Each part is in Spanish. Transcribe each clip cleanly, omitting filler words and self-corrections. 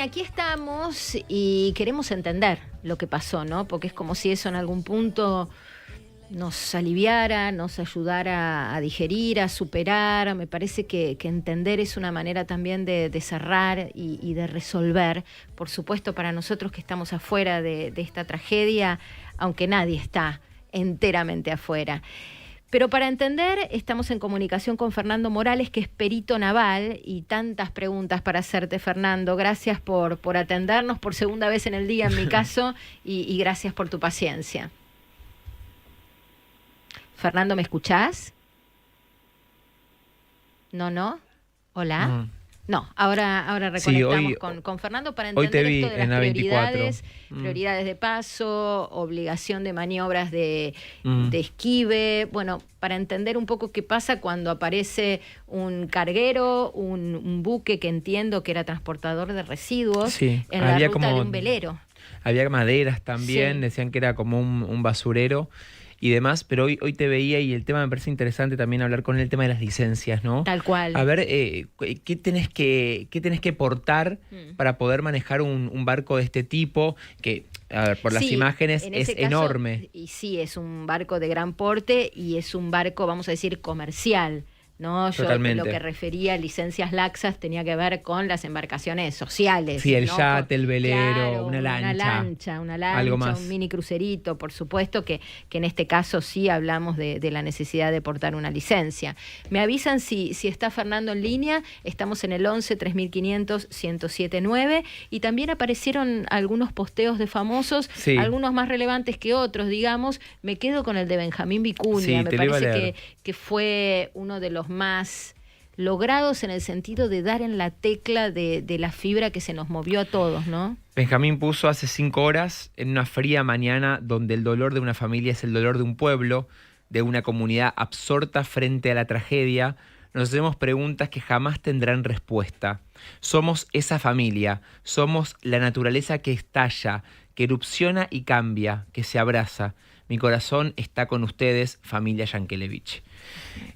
Aquí estamos y queremos entender lo que pasó, ¿no? Porque es como si eso en algún punto nos aliviara, nos ayudara a digerir, a superar. Me parece que entender es una manera también de cerrar y de resolver. Por supuesto, para nosotros que estamos afuera de esta tragedia, aunque nadie está enteramente afuera. Pero para entender, estamos en comunicación con Fernando Morales, que es perito naval, y tantas preguntas para hacerte, Fernando. Gracias por atendernos por segunda vez en el día, en mi caso, y gracias por tu paciencia. Fernando, ¿me escuchás? No. ¿Hola? No, ahora reconectamos con Fernando para entender esto de las prioridades de paso, obligación de maniobras de esquive, bueno, para entender un poco qué pasa cuando aparece un carguero, un buque que entiendo que era transportador de residuos en la ruta de un velero. Había maderas también, decían que era como un basurero y demás, pero hoy te veía y el tema me parece interesante también hablar con el tema de las licencias, ¿no? Tal cual. A ver, ¿qué tenés que portar para poder manejar un barco de este tipo? Que, a ver, por las imágenes es enorme. Y sí, es un barco de gran porte y es un barco, vamos a decir, comercial. No, yo lo que refería a licencias laxas tenía que ver con las embarcaciones sociales. Sí, el ¿no? yate, el velero, claro, una lancha, algo más. Un mini crucerito, por supuesto, que en este caso sí hablamos de la necesidad de portar una licencia. Me avisan si está Fernando en línea, estamos en el 11 3500 1079 y también aparecieron algunos posteos de famosos, algunos más relevantes que otros, digamos. Me quedo con el de Benjamín Vicuña, me parece que fue uno de los más logrados en el sentido de dar en la tecla de la fibra que se nos movió a todos, ¿no? Benjamín puso hace 5 horas, en una fría mañana donde el dolor de una familia es el dolor de un pueblo, de una comunidad absorta frente a la tragedia, nos hacemos preguntas que jamás tendrán respuesta. Somos esa familia, somos la naturaleza que estalla, que erupciona y cambia, que se abraza. Mi corazón está con ustedes, familia Yankelevich.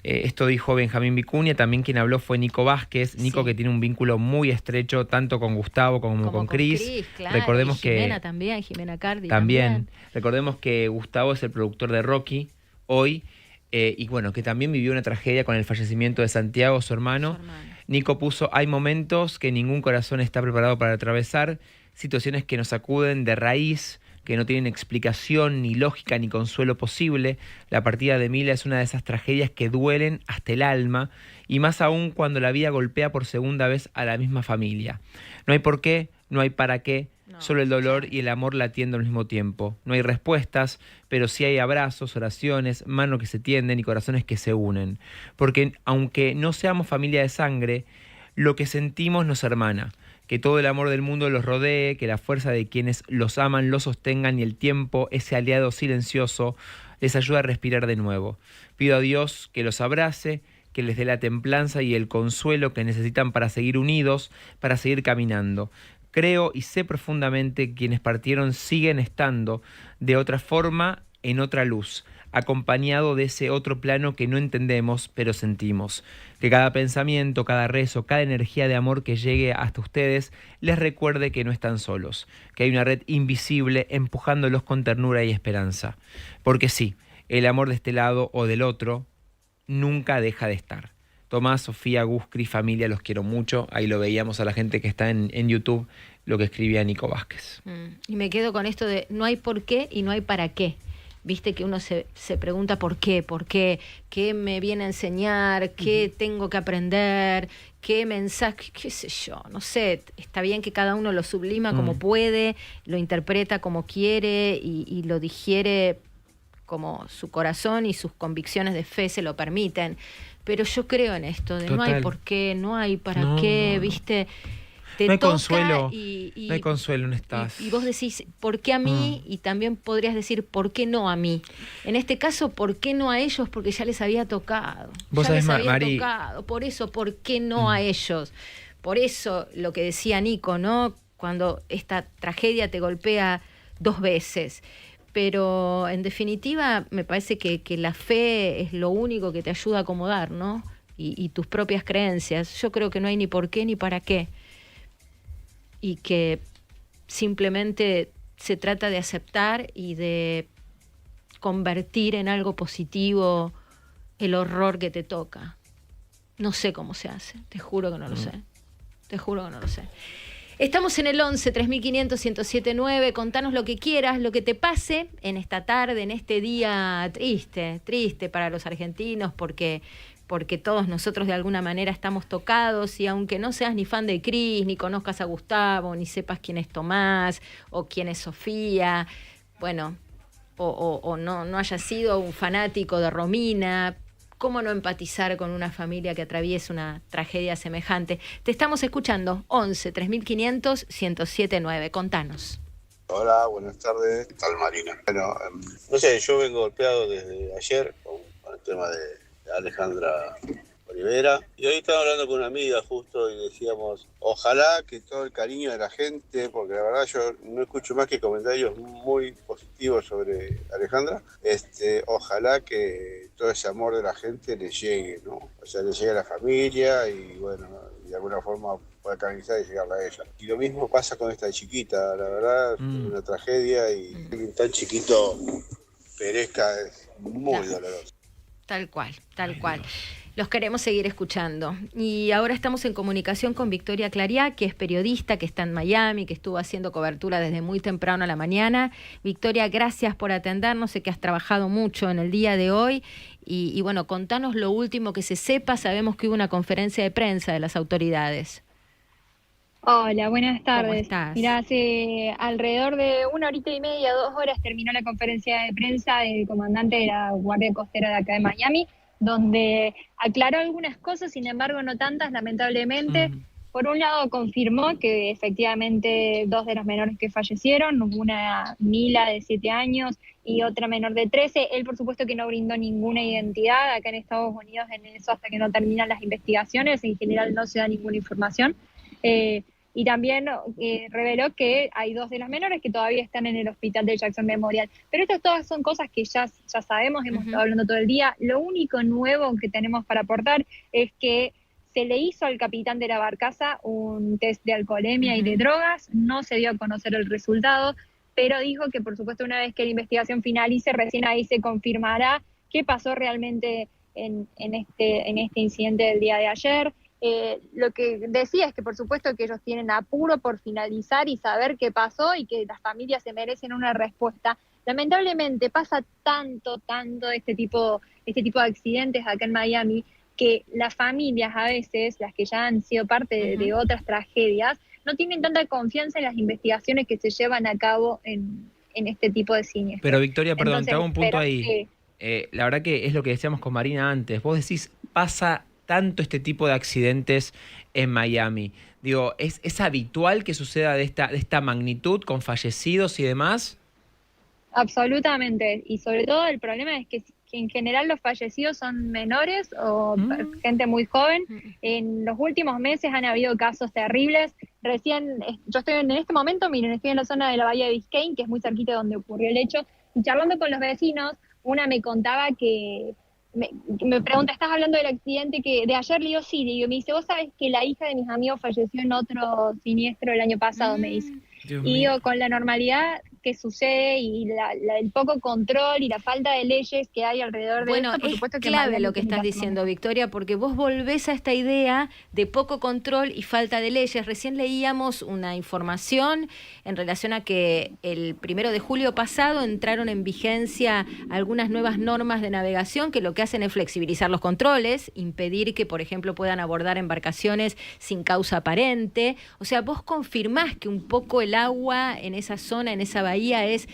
Esto dijo Benjamín Vicuña. También quien habló fue Nico Vázquez. Nico, que tiene un vínculo muy estrecho tanto con Gustavo como con Cris. Claro. Recordemos Jimena también, Jimena Cardi también. Recordemos que Gustavo es el productor de Rocky hoy, y bueno, que también vivió una tragedia con el fallecimiento de Santiago, su hermano. Nico puso: hay momentos que ningún corazón está preparado para atravesar, situaciones que nos sacuden de raíz, que no tienen explicación, ni lógica, ni consuelo posible. La partida de Mila es una de esas tragedias que duelen hasta el alma, y más aún cuando la vida golpea por segunda vez a la misma familia. No hay por qué, no hay para qué, solo el dolor y el amor latiendo al mismo tiempo. No hay respuestas, pero sí hay abrazos, oraciones, manos que se tienden y corazones que se unen. Porque aunque no seamos familia de sangre, lo que sentimos nos hermana. Que todo el amor del mundo los rodee, que la fuerza de quienes los aman los sostengan y el tiempo, ese aliado silencioso, les ayude a respirar de nuevo. Pido a Dios que los abrace, que les dé la templanza y el consuelo que necesitan para seguir unidos, para seguir caminando. Creo y sé profundamente que quienes partieron siguen estando de otra forma, en otra luz, acompañado de ese otro plano que no entendemos, pero sentimos. Que cada pensamiento, cada rezo, cada energía de amor que llegue hasta ustedes les recuerde que no están solos, que hay una red invisible empujándolos con ternura y esperanza. Porque sí, el amor de este lado o del otro nunca deja de estar. Tomás, Sofía, Gus, Cris, familia, los quiero mucho. Ahí lo veíamos a la gente que está en YouTube, lo que escribía Nico Vázquez. Y me quedo con esto de no hay por qué y no hay para qué. Viste que uno se pregunta por qué, qué me viene a enseñar, qué tengo que aprender, qué mensaje, qué sé yo, no sé. Está bien que cada uno lo sublima como puede, lo interpreta como quiere y lo digiere como su corazón y sus convicciones de fe se lo permiten. Pero yo creo en esto de no hay por qué, no hay para qué, ¿viste? Te no hay toca consuelo, no hay consuelo, no estás. Y vos decís, ¿por qué a mí? Y también podrías decir, ¿por qué no a mí? En este caso, ¿por qué no a ellos? Porque ya les había tocado. Vos ya sabés, les había Mari, tocado. Por eso, ¿por qué no a ellos? Por eso lo que decía Nico, ¿no? Cuando esta tragedia te golpea 2 veces. Pero en definitiva, me parece que la fe es lo único que te ayuda a acomodar, ¿no? Y tus propias creencias. Yo creo que no hay ni por qué ni para qué. y que simplemente se trata de aceptar y de convertir en algo positivo el horror que te toca. No sé cómo se hace, te juro que no lo sé. Te juro que no lo sé. Estamos en el 11 3500 1079. Contanos lo que quieras, lo que te pase en esta tarde, en este día triste para los argentinos, porque todos nosotros de alguna manera estamos tocados, y aunque no seas ni fan de Cris, ni conozcas a Gustavo, ni sepas quién es Tomás o quién es Sofía, bueno, o no hayas sido un fanático de Romina, ¿cómo no empatizar con una familia que atraviesa una tragedia semejante? Te estamos escuchando, 11 3500 1079. Contanos. Hola, buenas tardes. ¿Qué tal, Marina? Bueno, no sé, yo vengo golpeado desde ayer con el tema de Alejandra Olivera. Y hoy estaba hablando con una amiga justo y decíamos, ojalá que todo el cariño de la gente, porque la verdad yo no escucho más que comentarios muy positivos sobre Alejandra, ojalá que todo ese amor de la gente le llegue, ¿no? O sea, le llegue a la familia y bueno, de alguna forma pueda canalizar y llegarle a ella. Y lo mismo pasa con esta chiquita, la verdad, es una tragedia y alguien tan chiquito perezca es muy doloroso. Tal cual, tal cual. Los queremos seguir escuchando. Y ahora estamos en comunicación con Victoria Clariá, que es periodista, que está en Miami, que estuvo haciendo cobertura desde muy temprano a la mañana. Victoria, gracias por atendernos. Sé que has trabajado mucho en el día de hoy. Y bueno, contanos lo último que se sepa. Sabemos que hubo una conferencia de prensa de las autoridades. Hola, buenas tardes. ¿Cómo estás? Mirá, hace alrededor de 1 hora y media, 2 horas, terminó la conferencia de prensa del comandante de la Guardia Costera de acá de Miami, donde aclaró algunas cosas, sin embargo no tantas, lamentablemente. Por un lado, confirmó que efectivamente 2 de los menores que fallecieron, una Mila de 7 años y otra menor de 13. Él, por supuesto, que no brindó ninguna identidad acá en Estados Unidos en eso hasta que no terminan las investigaciones. En general no se da ninguna información. Y también reveló que hay 2 de las menores que todavía están en el hospital de Jackson Memorial. Pero estas todas son cosas que ya sabemos, hemos estado hablando todo el día. Lo único nuevo que tenemos para aportar es que se le hizo al capitán de la barcaza un test de alcoholemia y de drogas, no se dio a conocer el resultado, pero dijo que por supuesto una vez que la investigación finalice, recién ahí se confirmará qué pasó realmente en este incidente del día de ayer. Lo que decía es que por supuesto que ellos tienen apuro por finalizar y saber qué pasó y que las familias se merecen una respuesta. Lamentablemente pasa tanto este tipo de accidentes acá en Miami, que las familias a veces, las que ya han sido parte de otras tragedias, no tienen tanta confianza en las investigaciones que se llevan a cabo en este tipo de siniestros. Pero Victoria, perdón, Entonces, te hago un punto ahí. que La verdad que es lo que decíamos con Marina antes. Vos decís, pasa tanto este tipo de accidentes en Miami. Digo, ¿es habitual que suceda de esta magnitud con fallecidos y demás? Absolutamente, y sobre todo el problema es que en general los fallecidos son menores o gente muy joven. En los últimos meses han habido casos terribles. Recién, yo estoy en este momento, miren, estoy en la zona de la Bahía de Biscayne, que es muy cerquita de donde ocurrió el hecho, y charlando con los vecinos, una me contaba que, me pregunta, ¿estás hablando del accidente que de ayer? Le digo, sí, y me dice, ¿vos sabés que la hija de mis amigos falleció en otro siniestro el año pasado? Me dice. Y digo, con la normalidad que sucede y el poco control y la falta de leyes que hay alrededor de esto, por supuesto que es clave lo que estás diciendo, Victoria, porque vos volvés a esta idea de poco control y falta de leyes. Recién leíamos una información en relación a que el 1 de julio pasado entraron en vigencia algunas nuevas normas de navegación que lo que hacen es flexibilizar los controles, impedir que, por ejemplo, puedan abordar embarcaciones sin causa aparente. O sea, vos confirmás que un poco el agua en esa zona, en esa bahía, es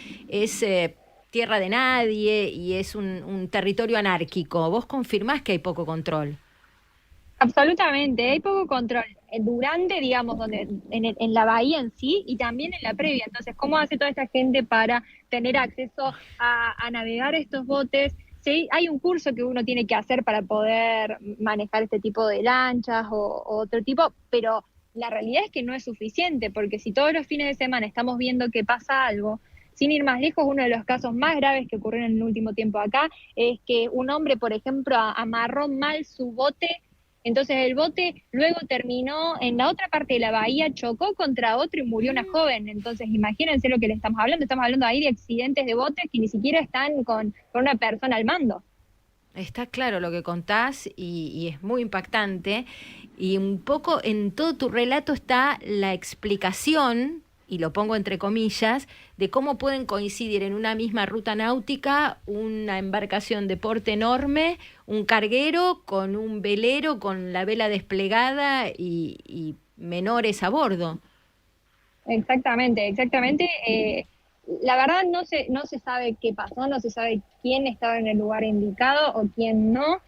tierra de nadie y es un territorio anárquico. ¿Vos confirmás que hay poco control? Absolutamente, hay poco control durante, digamos, en la bahía en sí y también en la previa. Entonces, ¿cómo hace toda esta gente para tener acceso a navegar estos botes? Sí, hay un curso que uno tiene que hacer para poder manejar este tipo de lanchas o otro tipo, pero la realidad es que no es suficiente, porque si todos los fines de semana estamos viendo que pasa algo, sin ir más lejos, uno de los casos más graves que ocurrieron en el último tiempo acá es que un hombre, por ejemplo, amarró mal su bote Entonces el bote luego terminó en la otra parte de la bahía, chocó contra otro y murió una joven. Entonces imagínense lo que le estamos hablando ahí de accidentes de botes que ni siquiera están con una persona al mando. Está claro lo que contás y es muy impactante, y un poco en todo tu relato está la explicación, y lo pongo entre comillas, de cómo pueden coincidir en una misma ruta náutica una embarcación de porte enorme, un carguero con un velero con la vela desplegada y menores a bordo. Exactamente. La verdad no se sabe qué pasó, no se sabe quién estaba en el lugar indicado o quién no.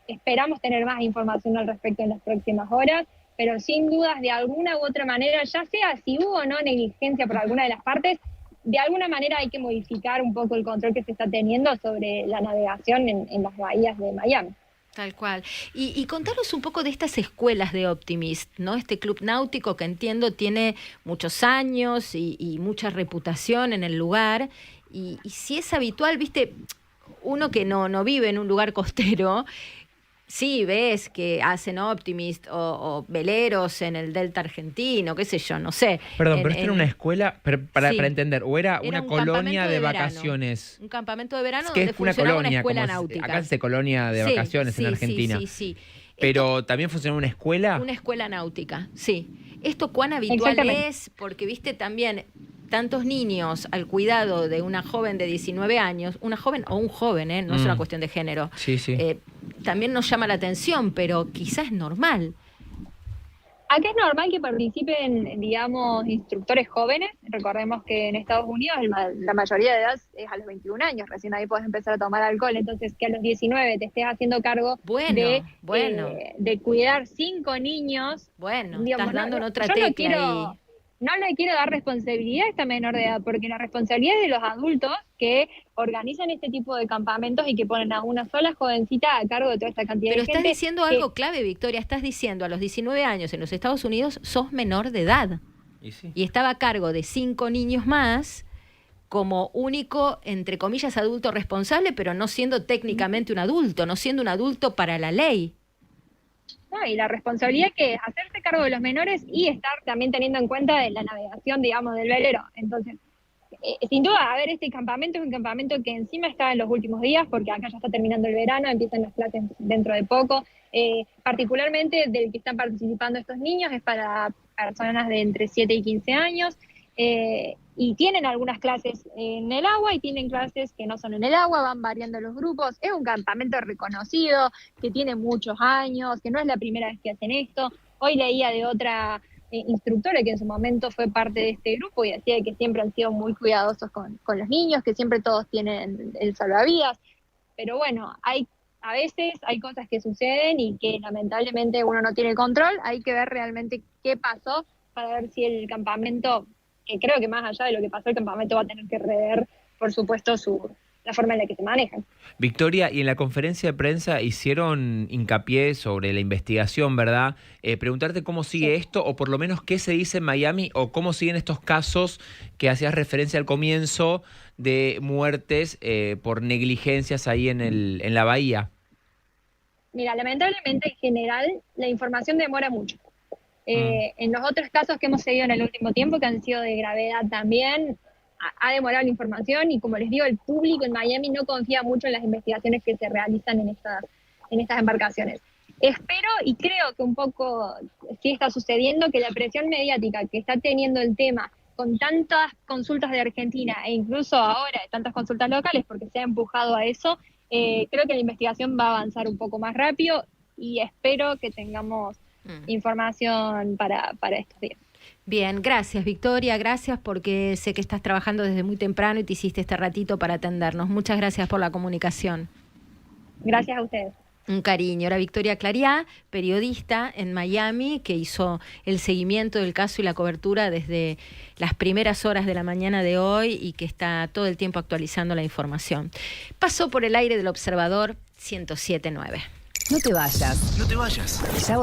Esperamos tener más información al respecto en las próximas horas, pero sin dudas, de alguna u otra manera, ya sea si hubo o no negligencia por alguna de las partes, de alguna manera hay que modificar un poco el control que se está teniendo sobre la navegación en las bahías de Miami. Tal cual. Y contanos un poco de estas escuelas de Optimist, ¿no? Este club náutico que entiendo tiene muchos años y mucha reputación en el lugar. Y si es habitual, viste, uno que no vive en un lugar costero, sí ves que hacen Optimist o veleros en el delta argentino, qué sé yo, no sé. Perdón, pero esto era una escuela, para entender, o era una un colonia de verano, vacaciones. un campamento de verano Es que donde es una funcionaba colonia, una escuela como náutica. acá se colonia de vacaciones en Argentina. Sí. Pero también funcionaba una escuela. Una escuela náutica, sí. ¿Esto cuán habitual es? Porque, viste, también tantos niños al cuidado de una joven de 19 años, una joven o un joven, no es una cuestión de género. Sí. También nos llama la atención, pero quizás es normal. Acá es normal que participen, digamos, instructores jóvenes. Recordemos que en Estados Unidos la mayoría de edad es a los 21 años, recién ahí puedes empezar a tomar alcohol, entonces que a los 19 te estés haciendo cargo de cuidar 5 niños. Bueno, digamos, estás dando en otra tecla ahí. No le quiero dar responsabilidad a esta menor de edad, porque la responsabilidad es de los adultos que organizan este tipo de campamentos y que ponen a una sola jovencita a cargo de toda esta cantidad de gente. Pero estás diciendo algo clave, Victoria, estás diciendo a los 19 años en los Estados Unidos sos menor de edad. Y estaba a cargo de 5 niños más como único, entre comillas, adulto responsable, pero no siendo técnicamente un adulto, no siendo un adulto para la ley. No, y la responsabilidad que es hacerse cargo de los menores y estar también teniendo en cuenta de la navegación, digamos, del velero. Entonces, sin duda, a ver, este campamento es un campamento que encima está en los últimos días, porque acá ya está terminando el verano, empiezan las clases dentro de poco. Particularmente del que están participando estos niños es para personas de entre 7 y 15 años. Y tienen algunas clases en el agua y tienen clases que no son en el agua, van variando los grupos. Es un campamento reconocido, que tiene muchos años, que no es la primera vez que hacen esto. Hoy leía de otra instructora que en su momento fue parte de este grupo y decía que siempre han sido muy cuidadosos con los niños, que siempre todos tienen el salvavidas. Pero bueno, a veces hay cosas que suceden y que lamentablemente uno no tiene control. Hay que ver realmente qué pasó para ver si el campamento, que creo que más allá de lo que pasó, el campamento va a tener que rever, por supuesto, la forma en la que se manejan. Victoria, y en la conferencia de prensa hicieron hincapié sobre la investigación, ¿verdad? Preguntarte cómo sigue esto, o por lo menos qué se dice en Miami, o cómo siguen estos casos que hacías referencia al comienzo de muertes por negligencias ahí en la bahía. Mira, lamentablemente en general la información demora mucho. En los otros casos que hemos seguido en el último tiempo, que han sido de gravedad también, ha demorado la información y, como les digo, el público en Miami no confía mucho en las investigaciones que se realizan en estas embarcaciones. Espero y creo que un poco sí está sucediendo, que la presión mediática que está teniendo el tema con tantas consultas de Argentina e incluso ahora de tantas consultas locales, porque se ha empujado a eso, creo que la investigación va a avanzar un poco más rápido y espero que tengamos información para estos días. Bien, gracias Victoria, gracias porque sé que estás trabajando desde muy temprano y te hiciste este ratito para atendernos. Muchas gracias por la comunicación. Gracias a ustedes. Un cariño. Era Victoria Clariá, periodista en Miami, que hizo el seguimiento del caso y la cobertura desde las primeras horas de la mañana de hoy y que está todo el tiempo actualizando la información. Pasó por el aire del Observador 107.9. No te vayas. No te vayas. Ya